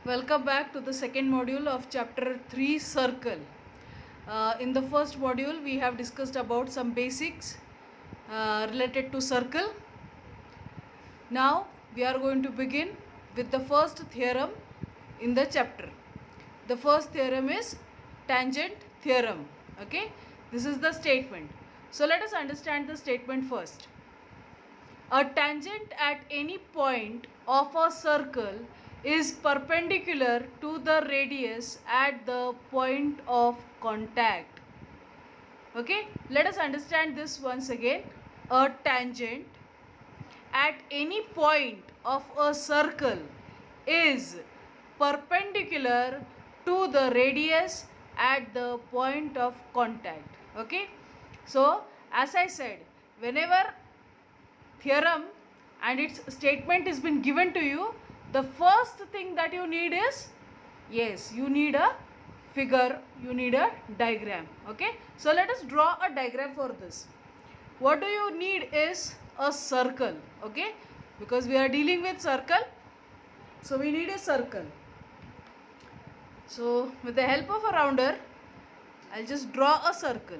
Welcome back to the second module of chapter 3 circle. In the first module we have discussed about some basics related to circle. Now we are going to begin with the first theorem in the chapter. The first theorem is tangent theorem. Okay, this is the statement. So let us understand the statement first. A tangent at any point of a circle is perpendicular to the radius at the point of contact. Okay, let us understand this once again. A tangent at any point of a circle is perpendicular to the radius at the point of contact. Okay, so as I said, whenever theorem and its statement has been given to you, the first thing that you need is, yes, you need a figure, you need a diagram. Okay, so let us draw a diagram for this. What do you need is a circle. Okay, because we are dealing with circle, so we need a circle. So with the help of a rounder, I'll just draw a circle.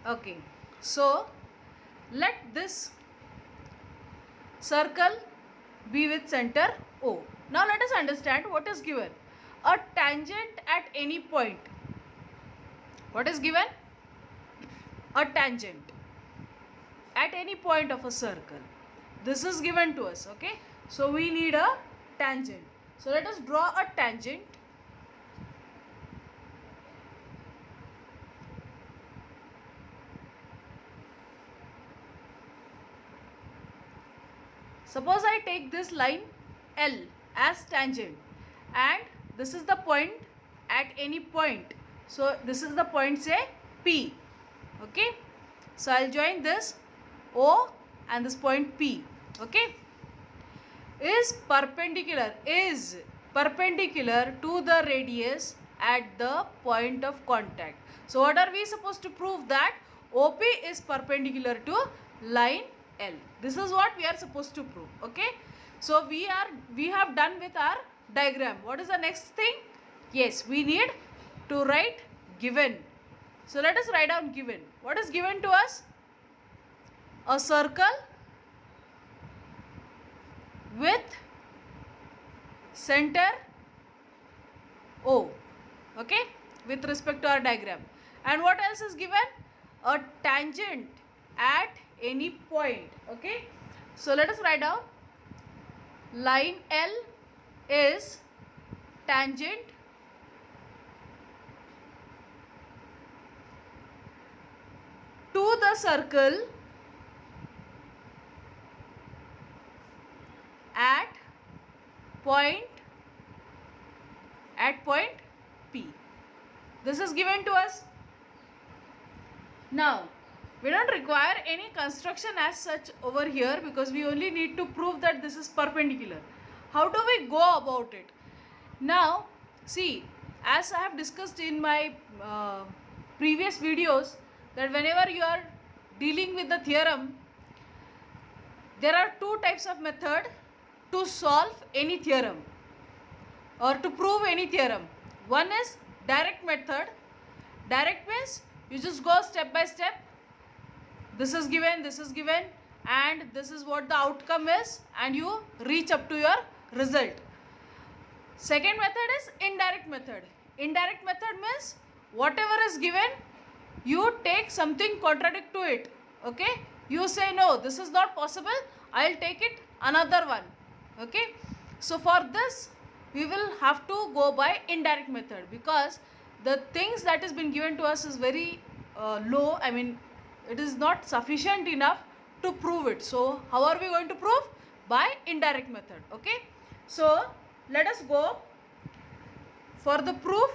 Okay, so let this circle be with center O. Now let us understand what is given. A tangent at any point. What is given? A tangent at any point of a circle. This is given to us. Okay, so we need a tangent. So let us draw a tangent. Suppose I take this line L as tangent and this is the point at any point. So this is the point, say P. Okay, so I'll join this O and this point P. Okay, is perpendicular to the radius at the point of contact. So what are we supposed to prove? That OP is perpendicular to line L. This is what we are supposed to prove. Okay, so we have done with our diagram. What is the next thing? Yes, we need to write given. So let us write down given. What is given to us? A circle with center O. Okay, with respect to our diagram. And what else is given? A tangent at any point. Okay, so let us write down line L is tangent to the circle at point P. This is given to us. Now we don't require any construction as such over here because we only need to prove that this is perpendicular. How do we go about it? Now see, as I have discussed in my previous videos, that whenever you are dealing with the theorem, there are two types of method to solve any theorem or to prove any theorem. One is direct method. Direct means you just go step by step. This is given, and this is what the outcome is, and you reach up to your result. Second method is indirect method. Indirect method means whatever is given, you take something contradict to it. Okay, you say no, this is not possible, I'll take it another one. Okay, so for this we will have to go by indirect method because the things that has been given to us is very low. I mean, it is not sufficient enough to prove it. So how are we going to prove? By indirect method. Okay, so let us go for the proof.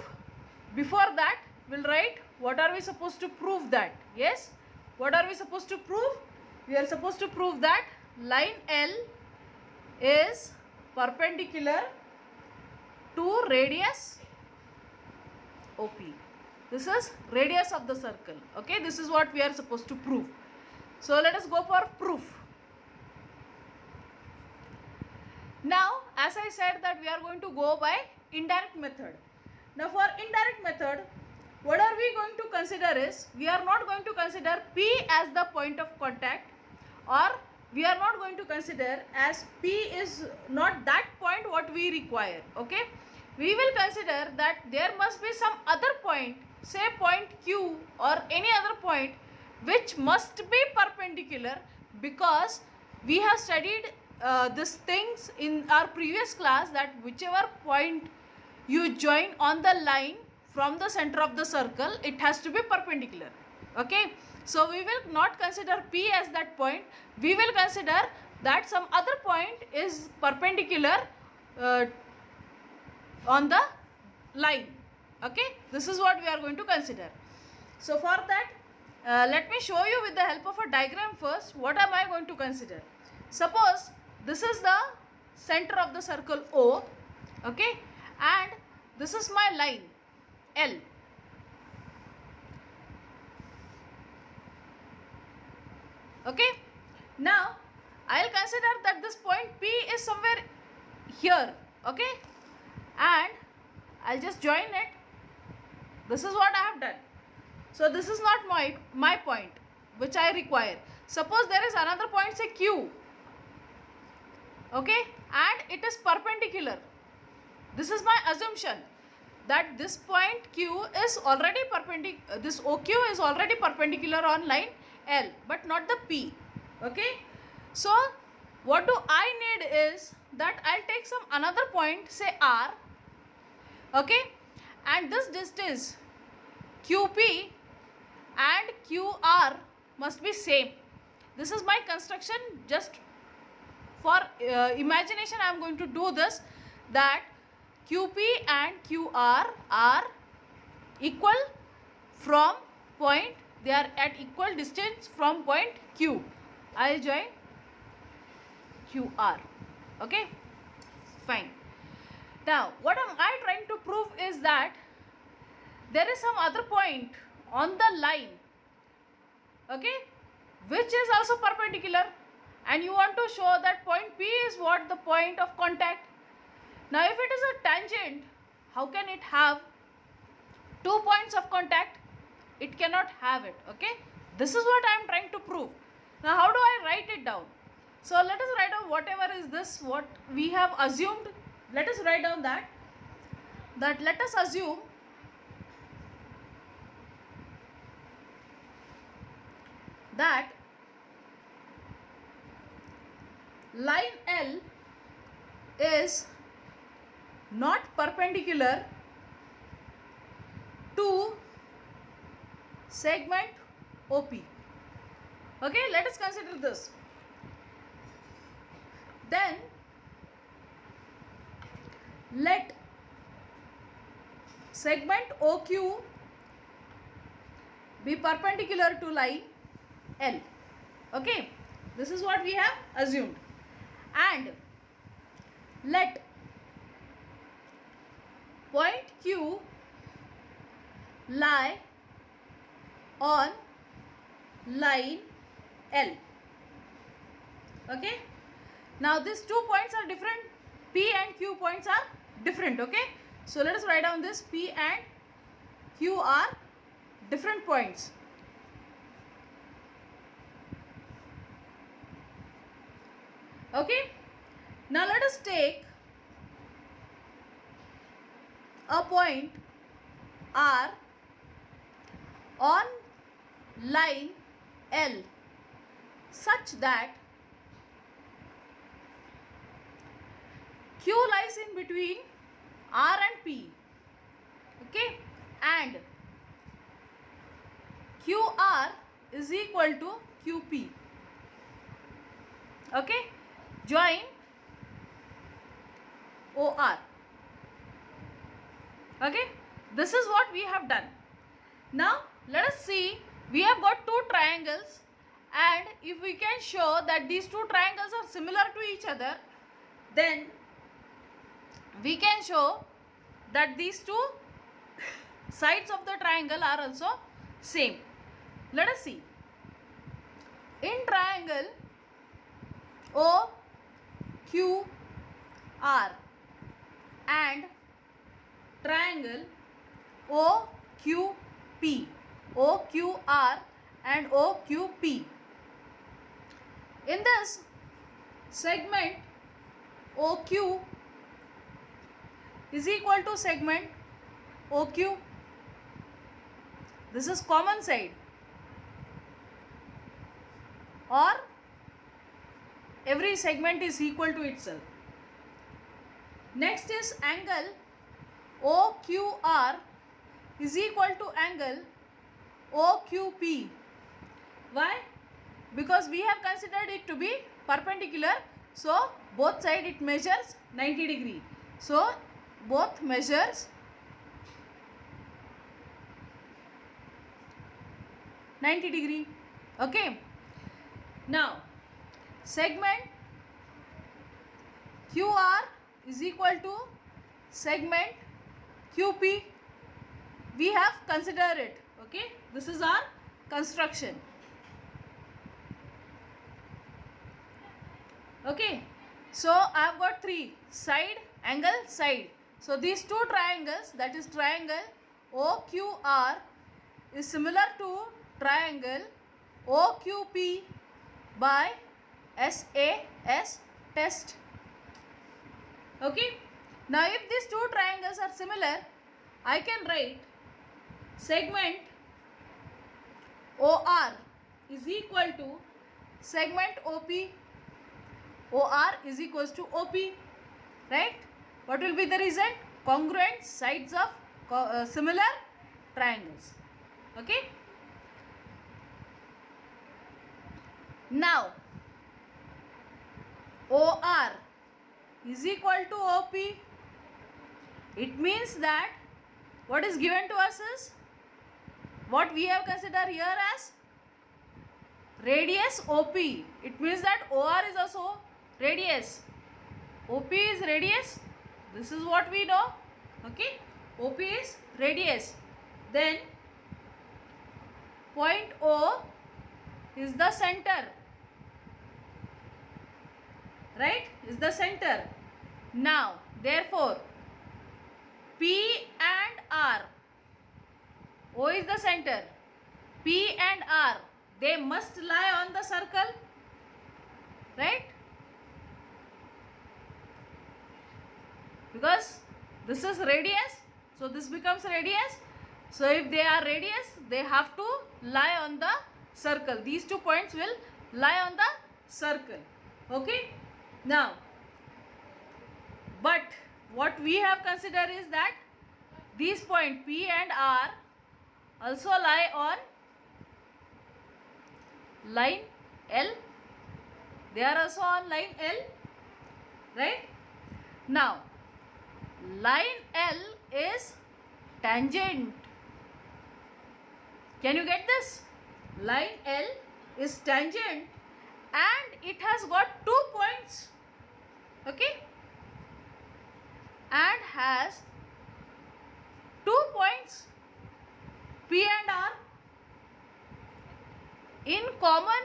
Before that, we'll write what are we supposed to prove that. Yes, what are we supposed to prove? We are supposed to prove that line L is perpendicular to radius OP. This is radius of the circle. Okay, this is what we are supposed to prove. So let us go for proof. Now, as I said that we are going to go by indirect method. Now for indirect method, what are we going to consider is, we are not going to consider P as the point of contact, or we are not going to consider as P is not that point what we require. Okay, we will consider that there must be some other point, say point Q or any other point, which must be perpendicular, because we have studied these things in our previous class, that whichever point you join on the line from the center of the circle, it has to be perpendicular. Okay, so we will not consider P as that point, we will consider that some other point is perpendicular on the line. Okay, this is what we are going to consider. So for that, let me show you with the help of a diagram first, what am I going to consider. Suppose this is the center of the circle O, okay, and this is my line L. Okay, now I'll consider that this point P is somewhere here, okay, and I'll just join it. This is what I have done. So this is not my point which I require. Suppose there is another point, say Q, okay, and it is perpendicular. This is my assumption that this point Q is already perpendicular, this OQ is already perpendicular on line L, but not the P. Okay, so what do I need is that I'll take some another point, say R, okay, and this distance QP and QR must be same. This is my construction, just for imagination I am going to do this, that QP and QR are equal from point, they are at equal distance from point Q. I will join QR. Okay, fine. Now what am I trying to prove is that there is some other point on the line, okay, which is also perpendicular, and you want to show that point P is what the point of contact. Now if it is a tangent, how can it have 2 points of contact? It cannot have it. Okay, this is what I am trying to prove. Now how do I write it down? So let us write down whatever is this, what we have assumed. Let us write down that let us assume that line L is not perpendicular to segment OP. Okay, let us consider this. Then let segment OQ be perpendicular to line L. Okay, this is what we have assumed, and let point Q lie on line L. Okay, now these 2 points are different, P and Q points are different. Okay, so let us write down this, P and Q are different points. Okay, now let us take a point R on line L such that Q lies in between R and P, okay, and QR is equal to QP. Okay, join OR. Okay, this is what we have done. Now let us see, we have got 2 triangles, and if we can show that these 2 triangles are similar to each other, then we can show that these 2 sides of the triangle are also same. Let us see. In triangle OQR and triangle OQP, OQR and OQP. In this segment OQ is equal to segment OQ. This is common side, or every segment is equal to itself. Next is angle OQR is equal to angle OQP. Why? Because we have considered it to be perpendicular, so both side it measures 90 degree. So both measures 90 degree. Okay. Now segment QR is equal to segment QP. We have considered it. Okay. This is our construction. Okay. So I have got three: side, angle, side. So these two triangles, that is triangle OQR is similar to triangle OQP by SAS test. Okay. Now if these two triangles are similar, I can write segment OR is equal to segment OP. OR is equals to OP, right? What will be the result? Congruent sides of similar triangles. Okay. Now OR is equal to OP. It means that what is given to us is what we have considered here as radius OP. It means that OR is also radius. OP is radius. This is what we know. Okay. OP is radius. Then point O is the center. Right? Is the center. Now, therefore, P and R. O is the center. P and R, they must lie on the circle. Right? Because this is radius, so this becomes radius. So if they are radius, they have to lie on the circle. These 2 points will lie on the circle. Okay. Now, but what we have considered is that these points P and R also lie on line L. They are also on line L. Right? Now, line L is tangent. Can you get this? Line L is tangent and it has got 2 points. Okay? And has 2 points P and R in common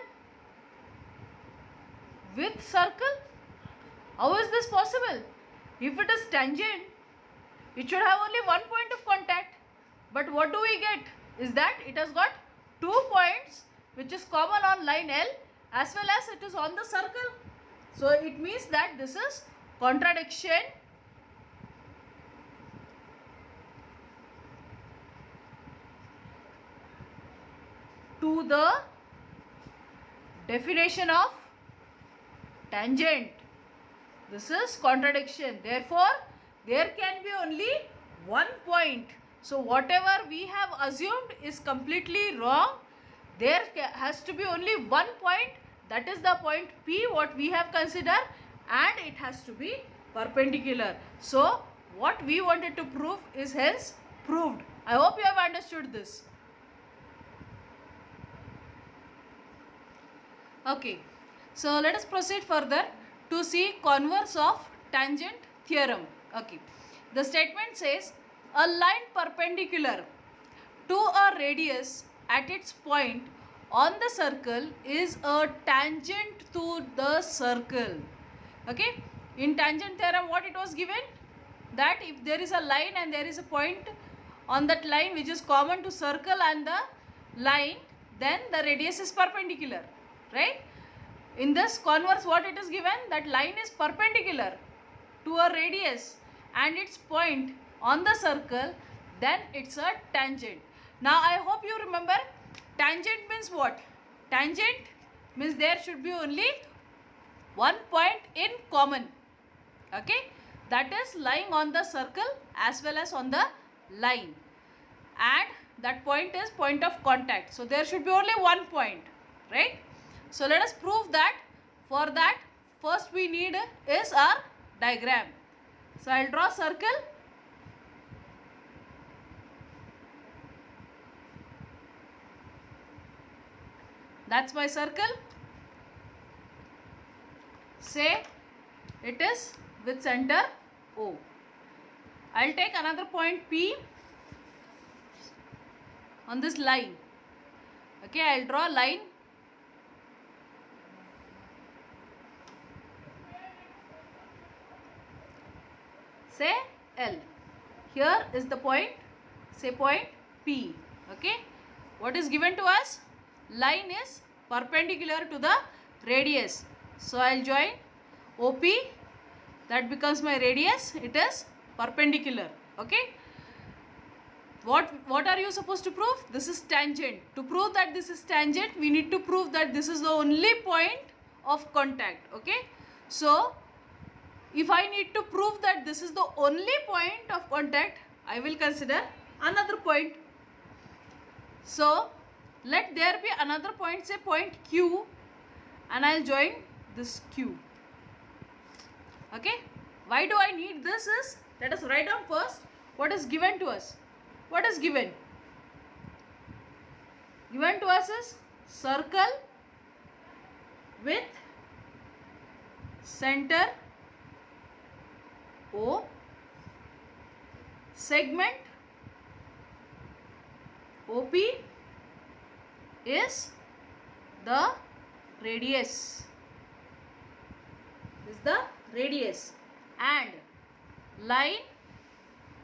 with circle. How is this possible? If it is tangent, it should have only 1 point of contact. But what do we get? Is that it has got 2 points which is common on line L as well as it is on the circle. So it means that this is contradiction to the definition of tangent. This is contradiction. Therefore, there can be only 1 point. So whatever we have assumed is completely wrong. There has to be only 1 point. That is the point P, what we have considered, and it has to be perpendicular. So what we wanted to prove is hence proved. I hope you have understood this. Okay. So let us proceed further to see converse of tangent theorem. Okay. The statement says A line perpendicular to a radius at its point on the circle is a tangent to the circle. Okay, in tangent theorem what it was given, that if there is a line and there is a point on that line which is common to circle and the line, then the radius is perpendicular, right? In this converse what it is given, that line is perpendicular to a radius and its point on the circle, then it's a tangent. Now I hope you remember, tangent means what? Tangent means there should be only one point in common. Okay, that is lying on the circle as well as on the line, and that point is point of contact. So there should be only one point, right? So let us prove that. For that, first we need is our diagram. So I'll draw a circle. That's my circle. Say it is with center O. I'll take another point P on this line. Okay, I'll draw a line. Say L. Here is the point, say point P. Okay, what is given to us? Line is perpendicular to the radius. So I'll join OP, that becomes my radius, it is perpendicular. Okay, what are you supposed to prove? This is tangent. To prove that this is tangent, we need to prove that this is the only point of contact. Okay, so if I need to prove that this is the only point of contact, I will consider another point. So let there be another point, say point Q, and I'll join this Q. Okay, why do I need this is, let us write down first what is given to us. What is given? Given to us is circle with center O, segment OP is the radius. This is the radius, and line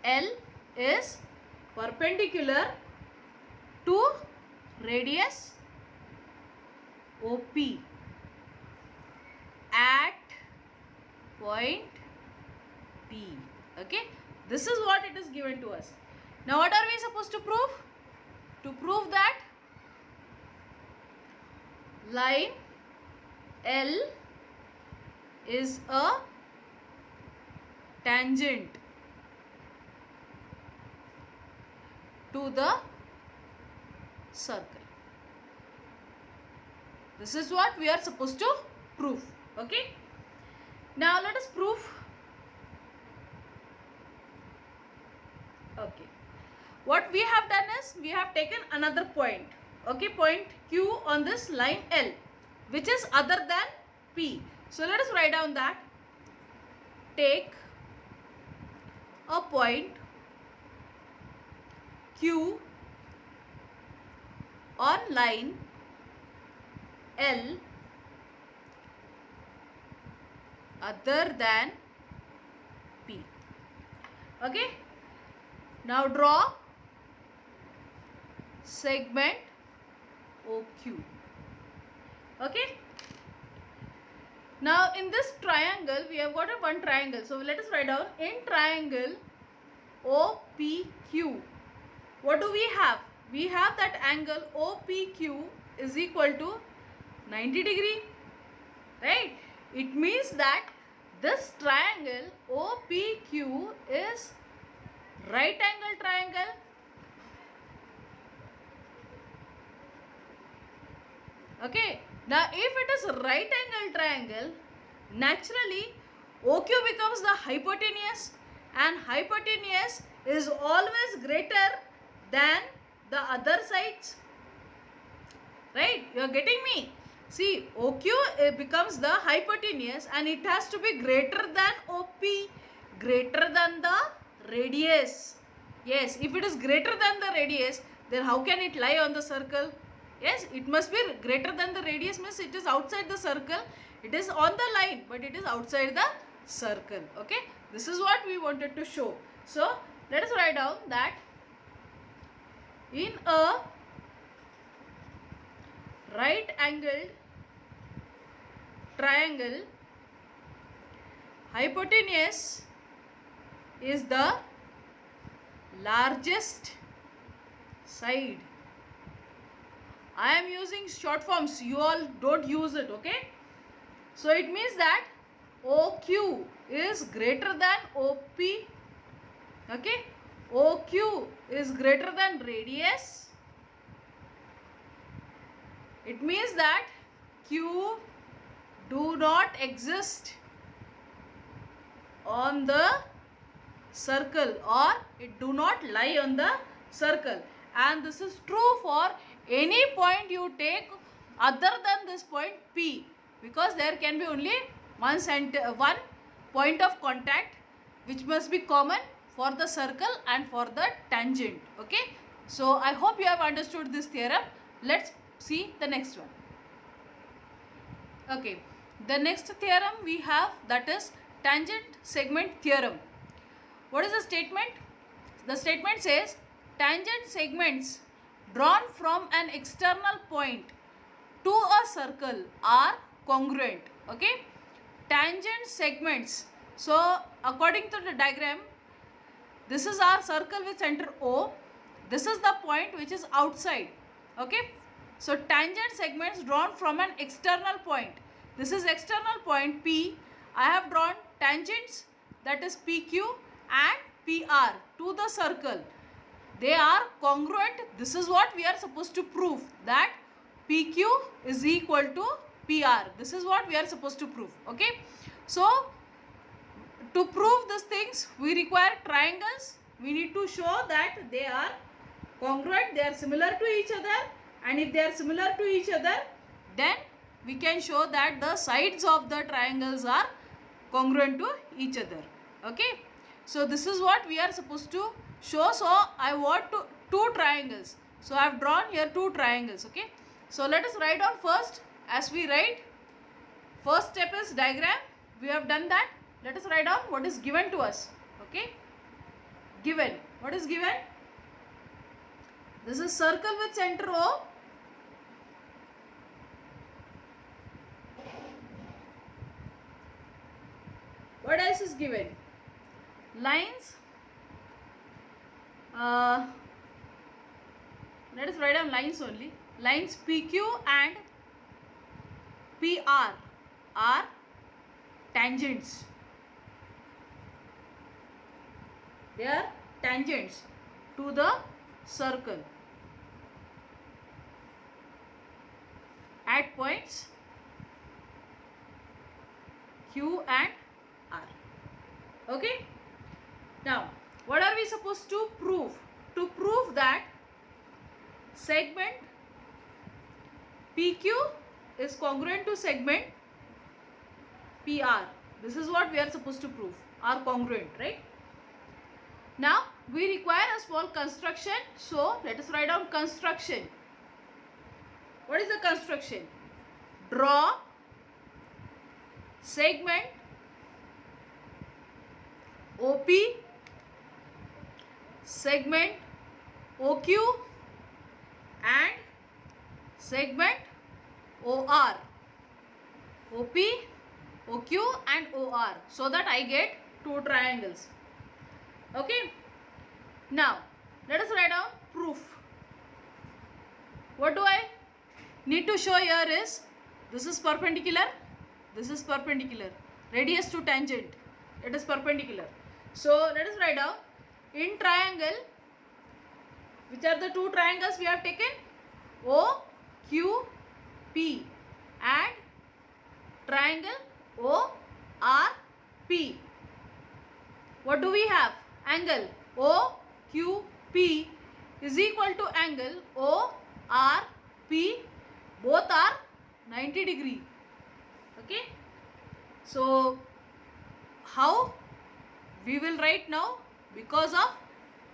L is perpendicular to radius OP at point P. Okay, this is what it is given to us. Now what are we supposed to prove? To prove that line L is a tangent to the circle. This is what we are supposed to prove. Okay, now let us prove. Okay, what we have done is we have taken another point. Okay, point Q on this line L, which is other than P. So let us write down that. Take a point Q on line L other than P. Okay, now draw segment OQ. Okay, now in this triangle we have got a one triangle. So let us write down, in triangle OPQ, what do we have? We have that angle OPQ is equal to 90 degree, right? It means that this triangle OPQ is right angle triangle. Okay, now if it is right angle triangle, naturally OQ becomes the hypotenuse, and hypotenuse is always greater than the other sides, right? You are getting me? See, OQ becomes the hypotenuse and it has to be greater than OP, greater than the radius. Yes, if it is greater than the radius, then how can it lie on the circle? Yes, it must be greater than the radius, means it is outside the circle. It is on the line, but it is outside the circle. Okay, this is what we wanted to show. So let us write down that in a right angled triangle, hypotenuse is the largest side. I am using short forms, you all don't use it, okay? So it means that OQ is greater than OP, okay? OQ is greater than radius. It means that Q do not exist on the circle, or it do not lie on the circle, and this is true for any point you take other than this point P, because there can be only one point of contact which must be common for the circle and for the tangent. Okay, so I hope you have understood this theorem. Let's see the next one. Okay, the next theorem we have, that is tangent segment theorem. What is the statement? The statement says tangent segments drawn from an external point to a circle are congruent. Okay, tangent segments. So according to the diagram, this is our circle with center O. This is the point which is outside. Okay, so tangent segments drawn from an external point. This is external point P. I have drawn tangents, that is PQ and PR, to the circle. They are congruent. This is what we are supposed to prove, that PQ is equal to PR. This is what we are supposed to prove. Okay, so to prove these things we require triangles. We need to show that they are congruent, they are similar to each other, and if they are similar to each other, then we can show that the sides of the triangles are congruent to each other. Okay, so this is what we are supposed to show. So I want two triangles, so I have drawn here two triangles. Okay, so let us write down first. As we write, first step is diagram. We have done that. Let us write down what is given to us. Okay, given, what is given? This is circle with center O. What else is given? Lines. Let us write down lines only. Lines PQ and PR are tangents. They are tangents to the circle at points Q and R. Okay, now what are we supposed to prove? To prove that segment PQ is congruent to segment PR. This is what we are supposed to prove, are congruent, right? Now we require a small construction, so let us write down construction. What is the construction? Draw segment OP, segment OQ and segment OR. OP, OQ and OR, so that I get two triangles. Okay, now let us write down proof. What do I need to show here is, this is perpendicular, this is perpendicular, radius to tangent, it is perpendicular. So let us write down, in triangle, which are the two triangles we have taken? OQP and triangle ORP. What do we have? Angle OQP is equal to angle ORP. Both are 90 degree. Okay, so how we will write now? Because of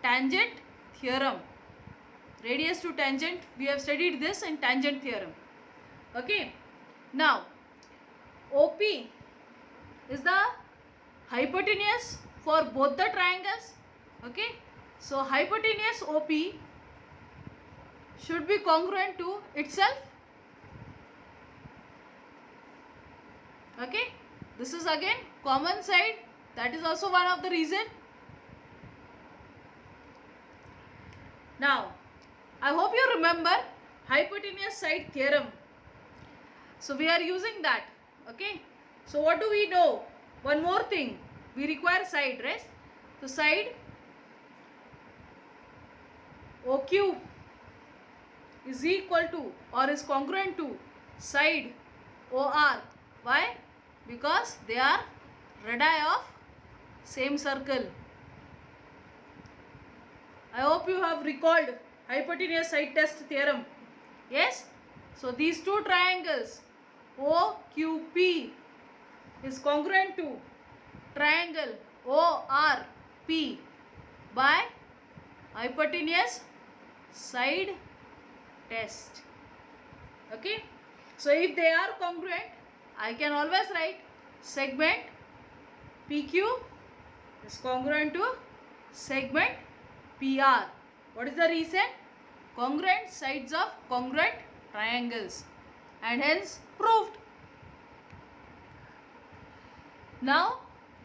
tangent theorem. Radius to tangent, we have studied this in tangent theorem. Okay. Now, OP is the hypotenuse for both the triangles. Okay. So, hypotenuse OP should be congruent to itself. Okay. This is again common side. That is also one of the reason. Now, I hope you remember hypotenuse side theorem. So, we are using that. Okay. So, what do we know? One more thing. We require side, right? So, side OQ is equal to or is congruent to side OR. Why? Because they are radii of same circle. I hope you have recalled hypotenuse side test theorem. Yes? So these two triangles OQP is congruent to triangle ORP by hypotenuse side test. Okay? So if they are congruent, I can always write segment PQ is congruent to segment PR. What is the reason? Congruent sides of congruent triangles, and hence proved. Now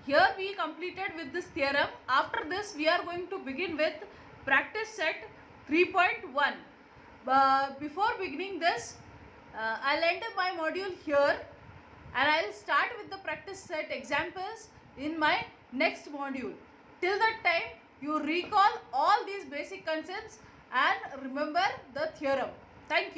here we completed with this theorem. After this we are going to begin with practice set 3.1. Before beginning this, I'll end my module here and I'll start with the practice set examples in my next module. Till that time, you recall all these basic concepts and remember the theorem. Thank you.